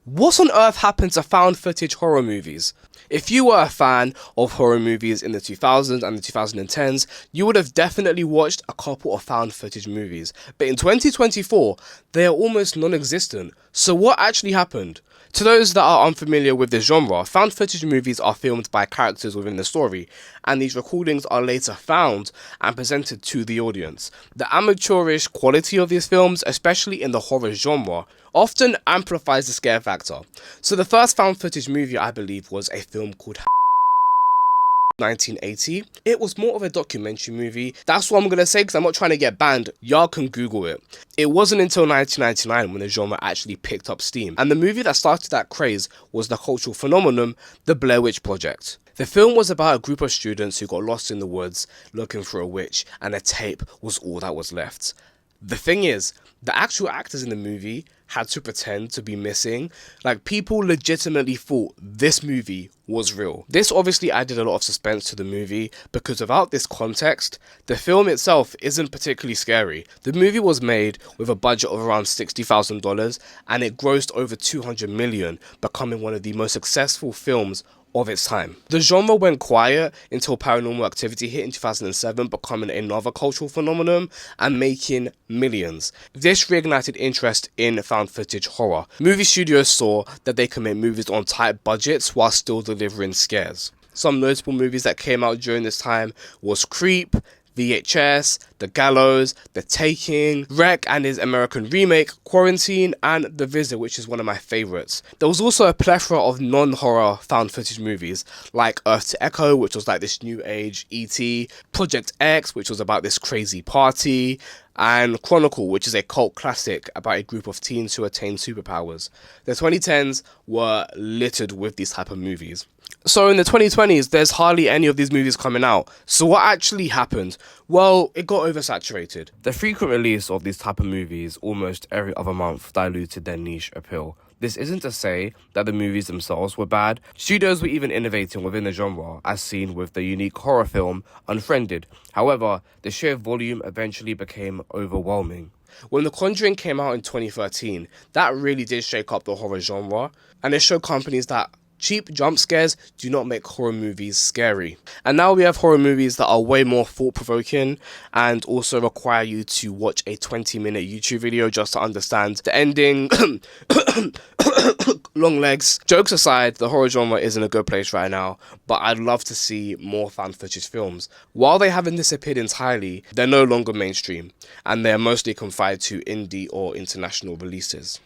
What on earth happened to found footage horror movies? If you were a fan of horror movies in the 2000s and the 2010s, you would have definitely watched a couple of found footage movies. But in 2024, they are almost non-existent. So what actually happened? To those that are unfamiliar with this genre, found footage movies are filmed by characters within the story, and these recordings are later found and presented to the audience. The amateurish quality of these films, especially in the horror genre, often amplifies the scare factor. So the first found footage movie I believe was a film called 1980. It was more of a documentary movie. That's what I'm gonna say because I'm not trying to get banned. Y'all can Google it. It wasn't until 1999 when the genre actually picked up steam. And the movie that started that craze was the cultural phenomenon, The Blair Witch Project. The film was about a group of students who got lost in the woods looking for a witch, and a tape was all that was left. The thing is, the actual actors in the movie had to pretend to be missing. Like, people legitimately thought this movie was real. This obviously added a lot of suspense to the movie because without this context, the film itself isn't particularly scary. The movie was made with a budget of around $60,000 and it grossed over 200 million, becoming one of the most successful films of its time. The genre went quiet until Paranormal Activity hit in 2007, becoming another cultural phenomenon and making millions. This reignited interest in found footage horror. Movie studios saw that they could make movies on tight budgets while still delivering scares. Some notable movies that came out during this time was Creep, VHS, The Gallows, The Taking, Wreck and his American remake, Quarantine, and The Visit, which is one of my favourites. There was also a plethora of non-horror found footage movies, like Earth to Echo, which was like this new age E.T., Project X, which was about this crazy party, and Chronicle, which is a cult classic about a group of teens who attain superpowers. The 2010s were littered with these type of movies. So in the 2020s, there's hardly any of these movies coming out. So what actually happened? Well, it got oversaturated. The frequent release of these type of movies almost every other month diluted their niche appeal. This isn't to say that the movies themselves were bad. Studios were even innovating within the genre, as seen with the unique horror film Unfriended. However, the sheer volume eventually became overwhelming. When The Conjuring came out in 2013, that really did shake up the horror genre, and it showed companies that cheap jump scares do not make horror movies scary. And now we have horror movies that are way more thought-provoking and also require you to watch a 20-minute YouTube video just to understand the ending. Long legs. Jokes aside, the horror genre is in a good place right now, but I'd love to see more found footage films. While they haven't disappeared entirely, they're no longer mainstream, and they're mostly confined to indie or international releases.